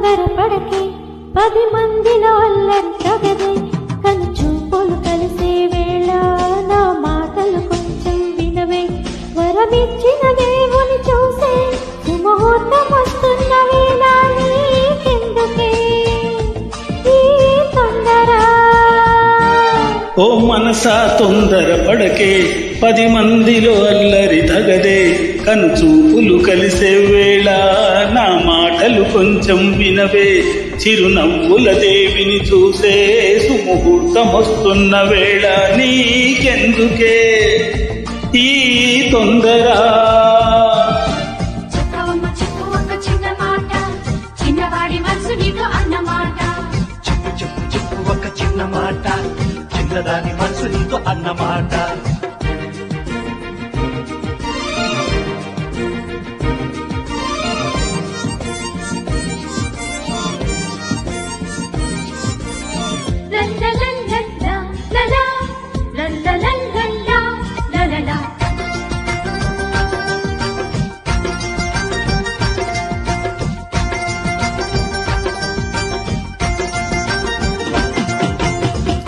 తొందరపడకే 10 మందిలో అల్లరి తగదే కనుచూపులు కలిసే వేళ నా మాటలు కొంచెం వినవే వరమిచ్చిన దేవుని చూసే సుముహూర్తం వస్తున్న వేళ నీకెందుకే ఈ తొందర ఓ మనసా తొందరపడకే 10 మందిలో అల్లరి తగదే కనుచూపులు కలిసే వేళ నా మాటలు కొంచెం వినవే చిరునవ్వుల దేవిని చూసే సుముహూర్తం వస్తున్న వేళ నీకెందుకే ఈ తొందర చిన్నదాని మనసు నీతో అన్నమాట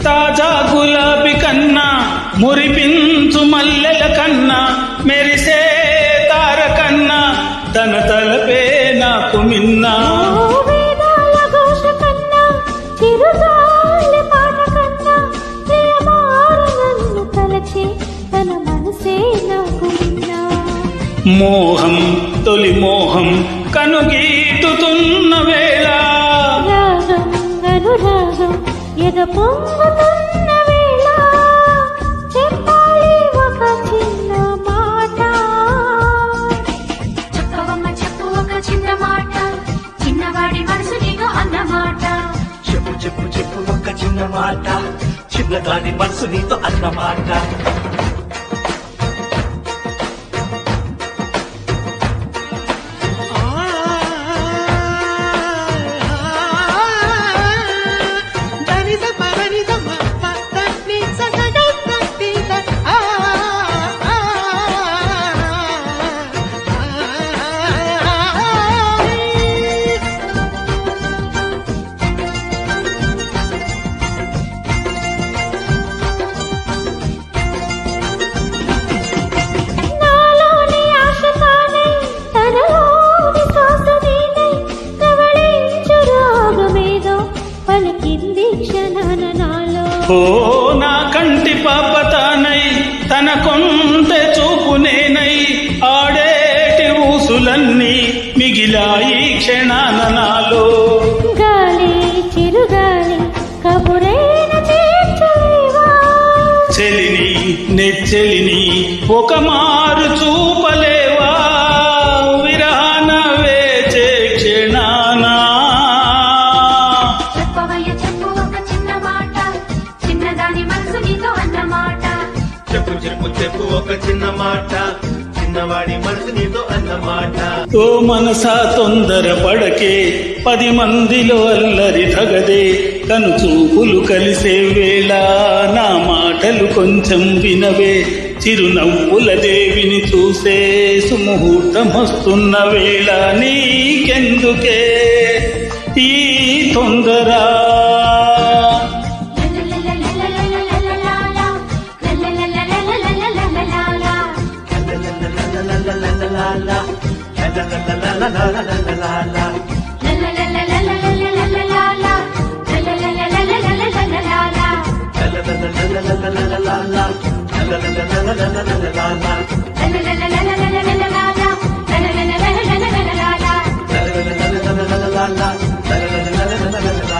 తాజా గులాబీ కన్నా మురిపించు మల్లెల కన్నా మెరిసే తార కన్నా తన తలపే నాకు మిన్నా వేదాల ఘోష కన్నా చిరుగాలి పాట కన్నా ప్రేమారు నన్ను తలచి తన మనసే నాకు విన్నా మోహం తొలి మోహం కనుగీటుతున్న వేళ రాగం అనురాగం ఎగ పొంగుతున్న వేళ చెప్పాలి ఒక చిన్న మాట చెప్పు ఒక చిన్న మాట చిన్నవాడి మనసు నీకు అన్నమాట చెప్పు ఒక్క చిన్న మాట చిన్నదాని మనసు నీతో అన్నమాట ఓ నా కంటి పాపతానై తన కొంత చూపు నేనై ఆడేటి ఊసులన్నీ మిగిలాయి క్షణాన నాలో గాలి చిరుగాలి కబురైన తీర్చలేవా చెలిని నెచ్చెలిని ఒక మారు చూపలేవా విరహాన వేచే క్షణానా చెప్పు ఒక చిన్న మాట చిన్నవాడి మనసు నీతో అన్నమాట ఓ మనసా తొందరపడకే 10 మందిలో అల్లరి తగదే కనుచూపులు కలిసే వేళ నా మాటలు కొంచెం వినవే చిరునవ్వుల దేవిని చూసే సుముహూర్తం వస్తున్న వేళ నీకెందుకే ఈ తొందర la la la la la la la la la la la la la la